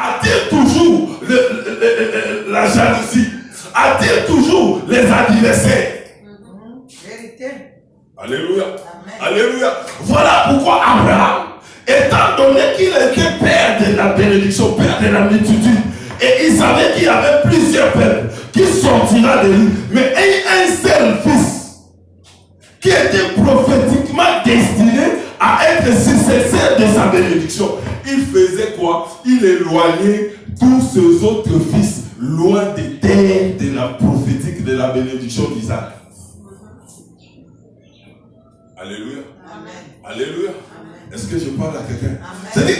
attire toujours la jalousie, attire toujours les adversaires. Alléluia. Amen. Alléluia. Voilà pourquoi Abraham, étant donné qu'il était père de la bénédiction, père de la multitude, et il savait qu'il y avait plusieurs peuples qui sortira de lui, mais un seul fils qui était prophétiquement destiné à être successeur de sa bénédiction. Il faisait quoi? Il éloignait tous ses autres fils loin des terres de la prophétique de la bénédiction d'Isaac. Alléluia. Amen. Alléluia. Amen. Est-ce que je parle à quelqu'un? C'est-à-dire,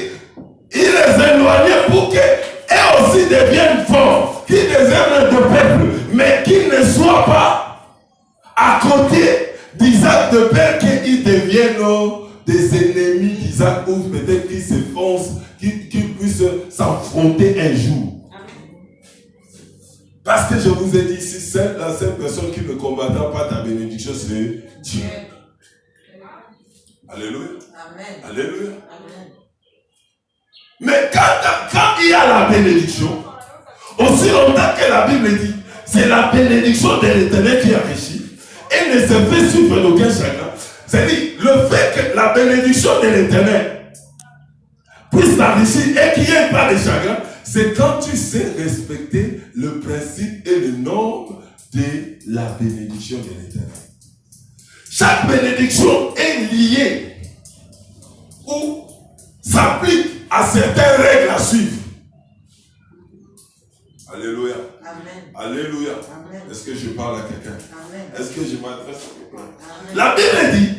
il les éloignait pour qu'eux aussi deviennent forts, qu'ils deviennent de peuple, mais qu'ils ne soient pas à côté d'Isaac de père, qu'ils deviennent des ennemis d'Isaac, ou peut-être qu'ils se foncent, qu'ils puissent s'affronter un jour. Parce que je vous ai dit ici, la seule personne qui ne combattra pas ta bénédiction, c'est Dieu. Alléluia. Amen. Alléluia. Amen. Mais quand il y a la bénédiction, aussi longtemps que la Bible dit, c'est la bénédiction de l'Éternel qui enrichit et ne se fait suivre d'aucun chagrin. C'est-à-dire, le fait que la bénédiction de l'Éternel puisse t'enrichir et qu'il n'y ait pas de chagrin, c'est quand tu sais respecter le principe et le nombre de la bénédiction de l'Éternel. Chaque bénédiction est liée ou s'applique à certaines règles à suivre. Alléluia. Amen. Alléluia. Amen. Est-ce que je parle à quelqu'un? Est-ce que je m'adresse à quelqu'un? La Bible dit,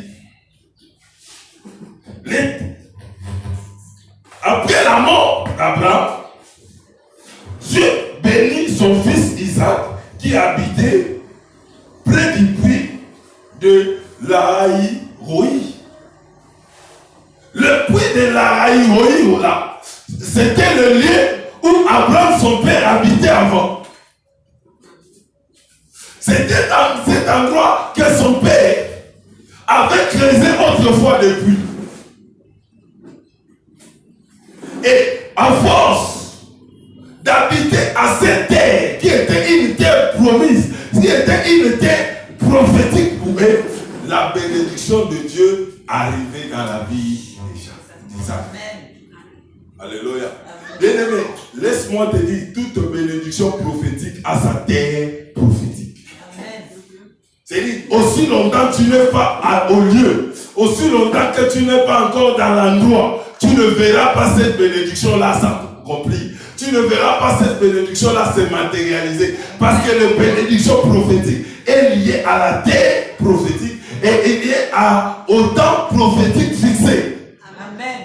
après la mort d'Abraham, Dieu bénit son fils Isaac qui habitait près du puits de Lahaï-Roï. Le puits de Lahaï-Roï, là, c'était le lieu où Abraham, son père, habitait avant. C'était dans cet endroit que son père avait creusé autrefois des puits. Et à force d'habiter à cette terre, qui était une terre promise, qui était une terre prophétique pour eux, la bénédiction de Dieu arrivait dans la vie d'Isaac. Alléluia. Bien-aimé, laisse-moi te dire, toute bénédiction prophétique a sa terre prophétique. C'est-à-dire, aussi longtemps que tu n'es pas au lieu, aussi longtemps que tu n'es pas encore dans l'endroit, tu ne verras pas cette bénédiction-là s'accomplir. Tu ne verras pas cette bénédiction-là se matérialiser. Parce que la bénédiction prophétique est liée à la terre prophétique et est liée au temps prophétique fixé. Amen.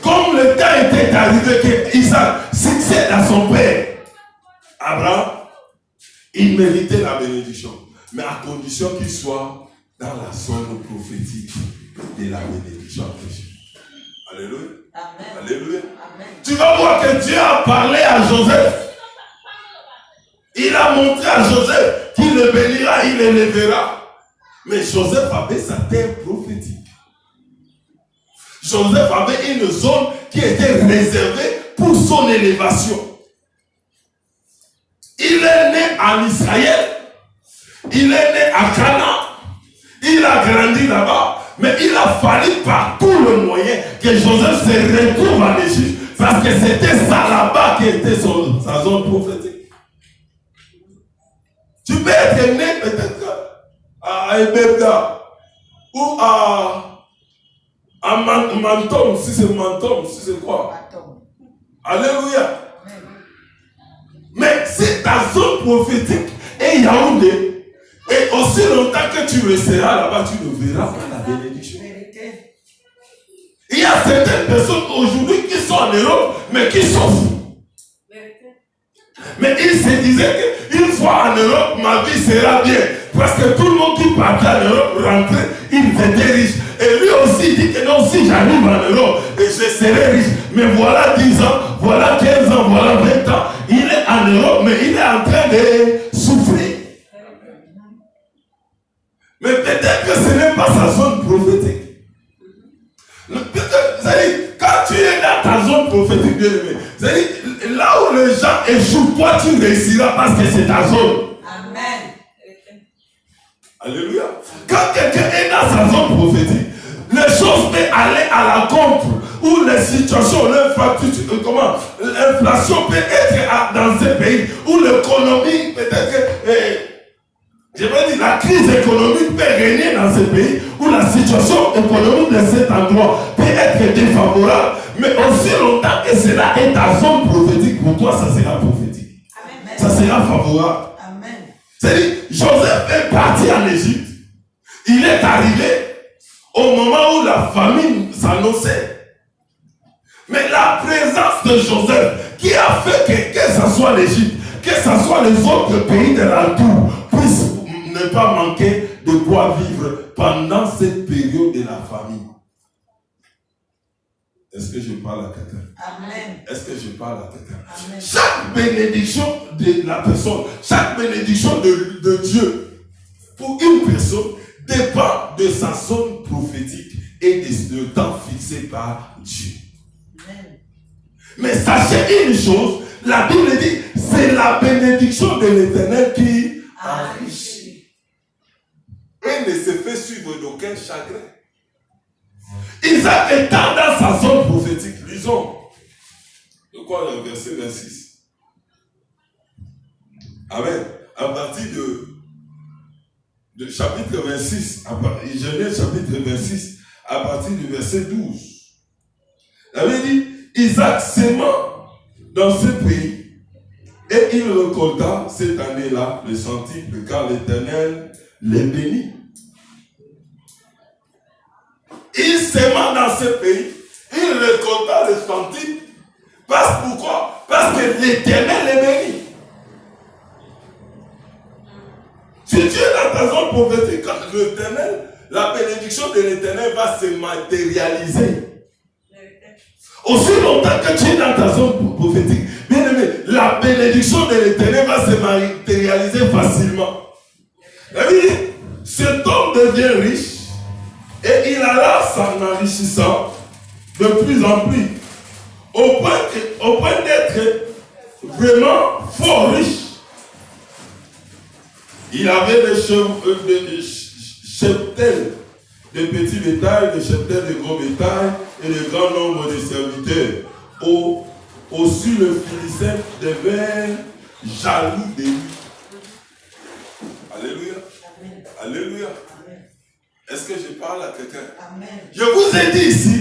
Comme le temps était arrivé que Isaac succède à son père, Abraham, il méritait la bénédiction. Mais à condition qu'il soit dans la zone prophétique de la bénédiction. Alléluia. Amen. Alléluia. Amen. Tu vas voir que Dieu a parlé à Joseph. Il a montré à Joseph qu'il le bénira, il l'élèvera. Mais Joseph avait sa terre prophétique. Joseph avait une zone qui était réservée pour son élévation. Il est né en Israël. Il est né à Canaan. Il a grandi là-bas. Mais il a fallu par tout le moyen que Joseph se retrouve en Égypte. Parce que c'était ça là-bas qui était sa zone prophétique. Tu peux être né peut-être à Ebeda ou à Menton, si c'est Menton, si c'est quoi. Alléluia. Mais si ta zone prophétique est Yaoundé, et aussi longtemps que tu resteras là-bas, tu ne verras pas la bénédiction. Il y a certaines personnes aujourd'hui qui sont en Europe, mais qui souffrent. Mais ils se disaient qu'une fois en Europe, ma vie sera bien. Parce que tout le monde qui partait en Europe rentrait, il était riche. Et lui aussi dit que non, si j'arrive en Europe, je serai riche. Mais voilà 10 ans, voilà 15 ans, voilà 20 ans. Il est en Europe, mais il est en train de souffrir. Mais peut-être que ce n'est pas sa zone prophétique. Peut-être, c'est-à-dire, quand tu es dans ta zone prophétique, bien aimé. C'est-à-dire, là où les gens échouent, toi tu réussiras parce que c'est ta zone. Amen. Alléluia. Quand quelqu'un est dans sa zone prophétique, les choses peuvent aller à la contre, ou les situations, l'inflation peut être dans ce pays, où l'économie, peut-être que, je veux dire, la crise économique peut régner dans ce pays, où la situation économique de cet endroit peut être défavorable, mais aussi longtemps que cela est ta zone prophétique, pour toi, ça sera prophétique. Amen. Ça sera favorable. Amen. C'est-à-dire, Joseph est parti en Égypte. Il est arrivé au moment où la famine s'annonçait. Mais la présence de Joseph, qui a fait que ce soit l'Égypte, que ce soit les autres pays de l'entour, puissent ne pas manquer de quoi vivre pendant cette période de la famine. Est-ce que je parle à quelqu'un? Amen. Est-ce que je parle à quelqu'un? Amen. Chaque bénédiction de la personne, chaque bénédiction de Dieu pour une personne dépend de sa zone prophétique et de temps fixé par Dieu. Amen. Mais sachez une chose, la Bible dit, c'est la bénédiction de l'Éternel qui enrichit et ne se fait suivre d'aucun chagrin. Isaac étant dans sa zone prophétique, lisons. De quoi le verset 26. Amen. À partir de chapitre 26, Genèse chapitre 26, à partir du verset 12. La Bible dit, Isaac s'aimant dans ce pays, et il récolta cette année-là le centuple, car l'Éternel les bénit. Il s'aimant dans ce pays, il récolta le centuple. Pourquoi? Parce que l'Éternel les bénit. Si tu es dans ta zone prophétique, quand l'Éternel, la bénédiction de l'Éternel va se matérialiser. Aussi longtemps que tu es dans ta zone prophétique, bien aimé, la bénédiction de l'Éternel va se matérialiser facilement. La Bible dit, cet homme devient riche et il alla s'en enrichissant de plus en plus, au point d'être vraiment fort riche. Il avait des cheptels de petits bétail, des cheptels de gros bétail et de grand nombre de serviteurs. Aussi le Philistin devait jaloux de lui. Alléluia. Amen. Alléluia. Amen. Est-ce que je parle à quelqu'un? Amen. Je vous ai dit ici